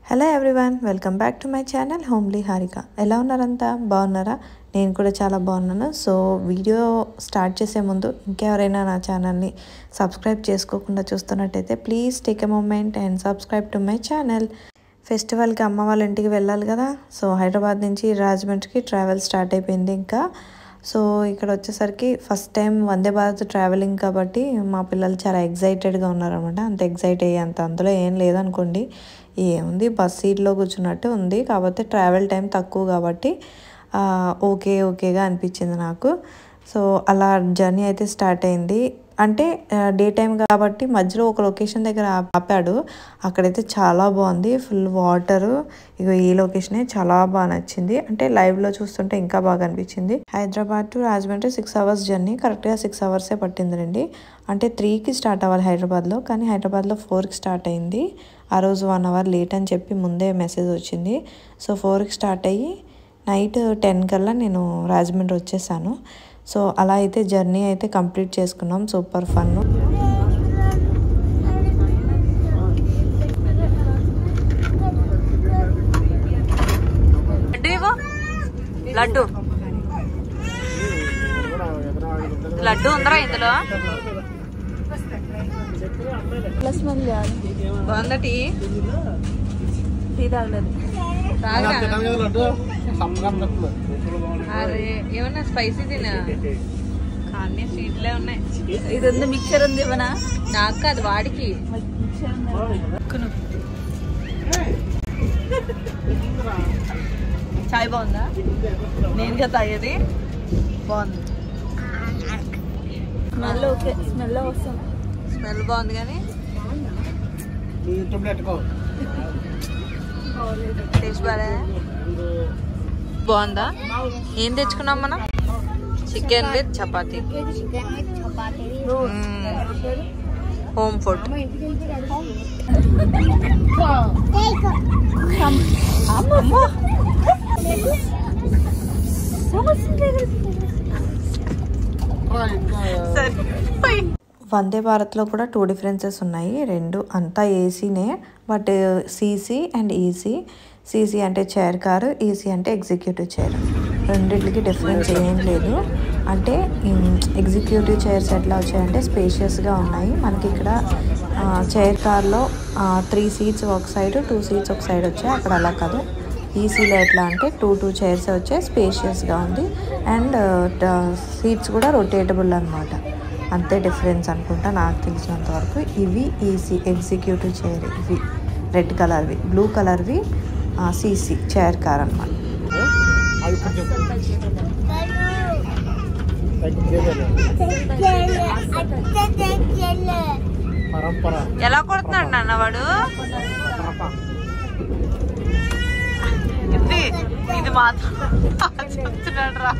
Hello everyone, welcome back to my channel homely Harika. ఎలా ఉన్నారంతా? బాగున్నారా? నేను కూడా చాలా బాగున్నాను. సో వీడియో స్టార్ట్ చేసే ముందు ఇంకెవరైనా నా ఛానల్ని సబ్స్క్రైబ్ చేసుకోకుండా చూస్తున్నట్టయితే please take a moment and subscribe to my channel. ఫెస్టివల్కి అమ్మ వాళ్ళ ఇంటికి వెళ్ళాలి కదా. సో హైదరాబాద్ నుంచి రాజమండ్రికి ట్రావెల్ స్టార్ట్ అయిపోయింది. ఇంకా సో ఇక్కడ వచ్చేసరికి first time Vande Bharat travelling కాబట్టి మా పిల్లలు చాలా ఎగ్జైటెడ్గా ఉన్నారనమాట. అంత ఎగ్జైట్ అయ్యేంత అందులో ఏం లేదనుకోండి. ఏముంది, బస్ సీట్లో కూర్చున్నట్టు ఉంది. కాకపోతే ట్రావెల్ టైం తక్కువ కాబట్టి ఓకేగా అనిపించింది నాకు. సో అలా జర్నీ అయితే స్టార్ట్ అయింది. అంటే డే టైం కాబట్టి మధ్యలో ఒక లొకేషన్ దగ్గర ఆపాడు. అక్కడైతే చాలా బాగుంది, ఫుల్ వాటరు. ఇక ఈ లొకేషనే చాలా బాగా నచ్చింది. అంటే లైవ్లో చూస్తుంటే ఇంకా బాగా అనిపించింది. Hyderabad to Rajahmundry 6 hours journey. కరెక్ట్గా 6 hours పట్టింది రండి. అంటే 3కి స్టార్ట్ అవ్వాలి హైదరాబాద్లో, కానీ హైదరాబాద్లో 4కి స్టార్ట్ అయింది. ఆ రోజు 1 hour లేట్ అని చెప్పి ముందే మెసేజ్ వచ్చింది. సో 4కి స్టార్ట్ అయ్యి నైట్ 10 కల్లా నేను రాజమండ్రి వచ్చేసాను. సో అలా అయితే జర్నీ అయితే కంప్లీట్ చేసుకున్నాం. Super fun. లడ్డు లడ్డు ఉందరా ఇందులో? బాగుందా? టీ తాగలేదు. అరే ఏమన్నా స్పైసీ తినా? కానీ స్వీట్లే ఉన్నాయి. ఇది ఉంది, మిక్చర్ ఉంది. ఇవ్వనా? నాకు కాదు, వాడికి. చాయ్ బాగుందా? నేనుగా తాగేది. బాగుంది. స్మెల్ ఓకే, స్మెల్ వస్తుంది. స్మెల్ బాగుంది కానీ టేస్ట్ బాగా బాగుందా? ఏం తెచ్చుకున్నాం మనం? Chicken with chapati, home food. వందే భారత్లో కూడా 2 differences ఉన్నాయి. రెండు అంతా ఏసీనే, but CC and EC. CC అంటే చైర్ కారు, ఈసీ అంటే ఎగ్జిక్యూటివ్ చైర్. రెండింటికి డిఫరెన్స్ ఏం లేదు. అంటే ఎగ్జిక్యూటివ్ చైర్స్ ఎట్లా వచ్చాయంటే స్పేషియస్గా ఉన్నాయి. మనకి ఇక్కడ చైర్ కార్లో 3 seats ఒక సైడ్, 2 seats ఒక సైడ్ వచ్చాయి. అక్కడ అలా కాదు. ఈసీలో ఎట్లా అంటే 2 chairs వచ్చాయి, స్పేషియస్గా ఉంది. అండ్ సీట్స్ కూడా రొటేటబుల్ అనమాట. అంతే డిఫరెన్స్ అనుకుంటా నాకు తెలిసినంత వరకు. ఇవి ఈసీ ఎగ్జిక్యూటివ్ చైర్, ఇవి రెడ్ కలర్వి. బ్లూ కలర్వి సీసీ చైర్ కార్ అనమాట. ఎలా కొడుతున్నాడు నాన్న వాడు? ఇది మాత్రం చెప్తున్నాడు రా.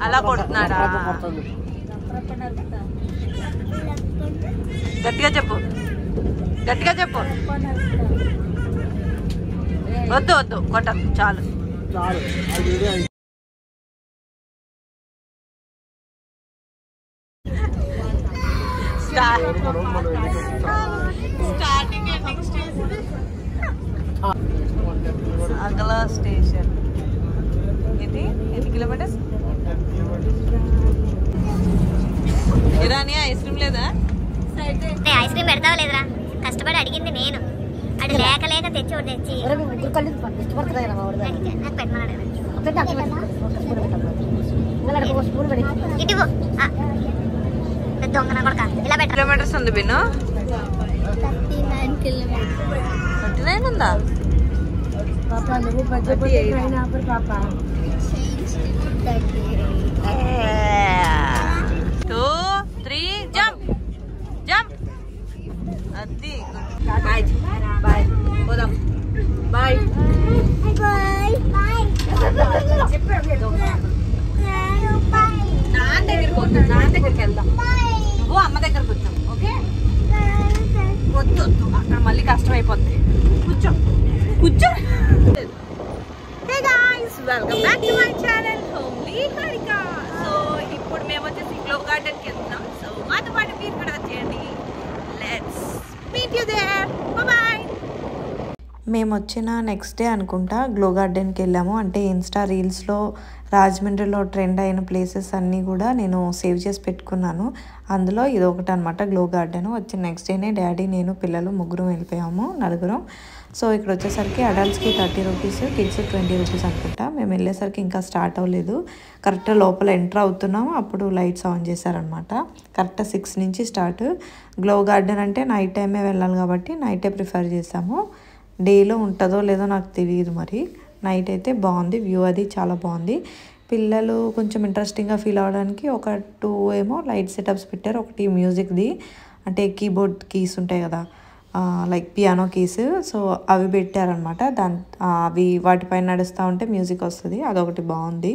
అలా కొడుతున్నాడా? గట్టిగా చెప్పు, గట్టిగా చెప్పు. వద్దు వద్దు కొట్టదు, చాలు. స్టార్టింగ్ ఎండింగ్ స్టేషన్ అగలా స్టేషన్. ఇది ఎన్ని కిలోమీటర్స్? ఇరానీ ఐస్ క్రీమ్ లేదా? ఐస్ క్రీమ్ పెడతావా లేదురా? కష్టపడి అడిగింది నేను. అది లేక లేక తెచ్చి తెచ్చి ఇటు దొంగన కొడక. ఇలా పెట్ట. కిలోమీటర్స్ ఉంది బిన్ను? 39 ఉందా? 2, 3 జంప్ జంప్. అది బాయ్. పోదాం. Bye bye. నాన్న దగ్గరికి పోతాం, నాన్న దగ్గరికి వెళ్దాం. నువ్వు అమ్మ దగ్గరకు వచ్చాం. ఓకే, వద్దు వద్దు, అక్కడ మళ్ళీ కష్టం అయిపోద్ది. కూర్చో కూర్చో. Welcome back to my channel homely Harika. So ఇప్పుడు మేము వచ్చేసి గ్లోబ్ గార్డెన్కి వెళ్తున్నాం. సో మాతో పాటు మీరు కూడా వచ్చేయండి. Let's meet you there. మేము వచ్చిన నెక్స్ట్ డే అనుకుంటా గ్లో గార్డెన్కి వెళ్ళాము. అంటే ఇన్స్టా రీల్స్లో రాజమండ్రిలో ట్రెండ్ అయిన ప్లేసెస్ అన్నీ కూడా నేను సేవ్ చేసి పెట్టుకున్నాను. అందులో ఇది ఒకటి అనమాట గ్లో గార్డెన్. వచ్చిన నెక్స్ట్ డేనే డాడీ, నేను, పిల్లలు ముగ్గురం వెళ్ళిపోయాము, నలుగురం. సో ఇక్కడ వచ్చేసరికి అడల్ట్స్కి 30 రూపీస్, కిడ్స్ 20 రూపీస్ అనుకుంటా. మేము వెళ్ళేసరికి ఇంకా స్టార్ట్ అవ్వలేదు. కరెక్ట్ లోపల ఎంటర్ అవుతున్నాము, అప్పుడు లైట్స్ ఆన్ చేశారనమాట. కరెక్ట్ 6 నుంచి స్టార్ట్. గ్లో గార్డెన్ అంటే నైట్ టైమే వెళ్ళాలి కాబట్టి నైటే ప్రిఫర్ చేసాము. డేలో ఉంటుందో లేదో నాకు తెలియదు, మరి నైట్ అయితే బాగుంది. వ్యూ అది చాలా బాగుంది. పిల్లలు కొంచెం ఇంట్రెస్టింగ్గా ఫీల్ అవ్వడానికి ఒక 2 ఏమో లైట్ సెటప్స్ పెట్టారు. ఒకటి మ్యూజిక్ది, అంటే కీబోర్డ్ కీస్ ఉంటాయి కదా, లైక్ పియానో కీస్, సో అవి పెట్టారనమాట. అవి వాటిపైన నడుస్తూ ఉంటే మ్యూజిక్ వస్తుంది, అదొకటి బాగుంది.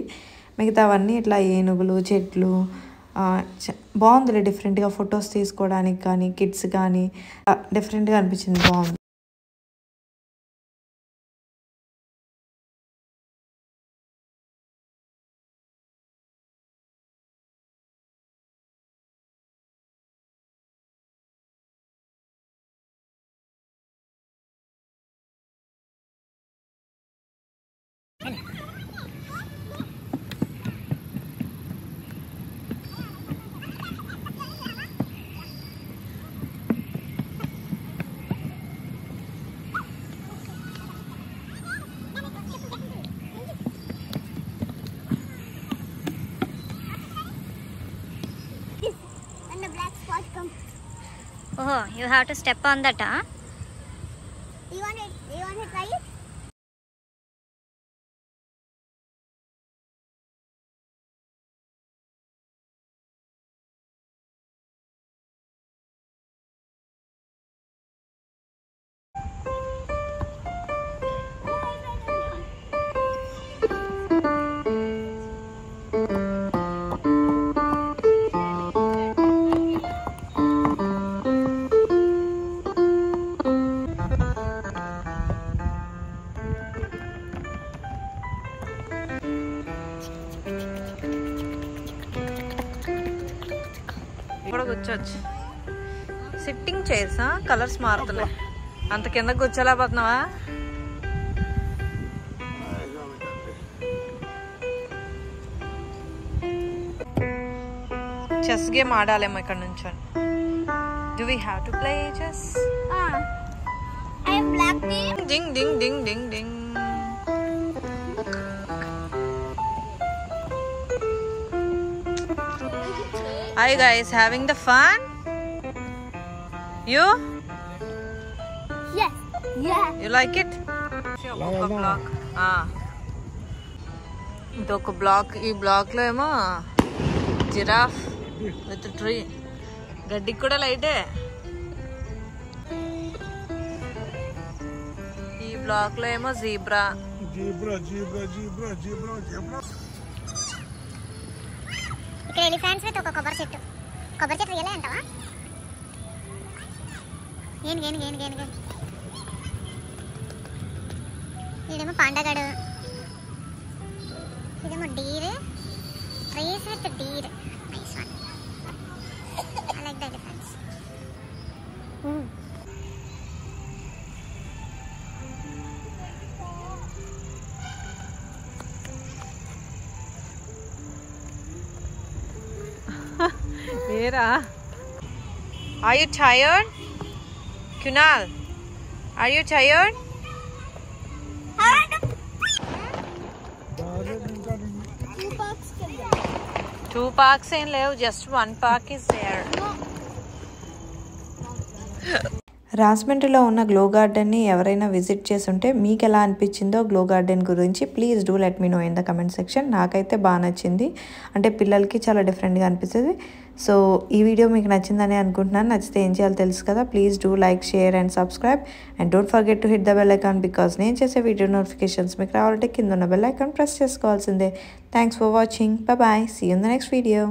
మిగతావన్నీ ఇట్లా ఏనుగులు, చెట్లు, బాగుంది. డిఫరెంట్గా ఫొటోస్ తీసుకోవడానికి కానీ కిడ్స్ కానీ డిఫరెంట్గా అనిపించింది, బాగుంది. Oh, you have to step on that, huh? You want to try it? ఇక్కడ కూర్చోవచ్చు. సిట్టింగ్ చైర్స్, కలర్స్ మారుతున్నాయి. అంత కింద కూర్చోలేకపోతున్నావా? చెస్ గేమ్ ఆడాలేమో ఇక్కడ నుంచొని. Do we have to play chess? I have black team. Ding ding ding ding ding. Are you guys having the fun? You? Yes. Yeah. You like it? ఒక black. ఇదొక black. ఈ black లో ఏమో giraffe with tree. గడ్డికి కూడా లైటే. ఈ black లో ఏమో zebra. ఇక్కడ ఎలిఫెంట్స్ విత్ ఒక కొబ్బరి చెట్టు. కొబ్బరి చెట్టు రియలే అంటావా? గేన్ ఇదేమో పండగడు, ఇదేమో deer. Trees with deer. Nice one. I like the elephants. Vera, are you tired? Kunal, are you tired? Two parks ain't leave, just one park is there. రాజమండ్రిలో ఉన్న గ్లో గార్డెన్ని ఎవరైనా విజిట్ చేసి ఉంటే మీకు ఎలా అనిపించిందో గ్లో గార్డెన్ గురించి please do let me know in the comment section. నాకైతే బాగా నచ్చింది, అంటే పిల్లలకి చాలా డిఫరెంట్గా అనిపిస్తుంది. సో ఈ వీడియో మీకు నచ్చిందని అనుకుంటున్నాను. నచ్చితే ఏం చేయాలో తెలుసు కదా, please do like, share and subscribe and don't forget to hit the bell icon, because నేను చేసే వీడియో నోటిఫికేషన్స్ మీకు రావాలంటే కింద ఉన్న బెల్ ఐకాన్ ప్రెస్ చేసుకోవాల్సిందే. Thanks for watching. Bye. See you in the next video.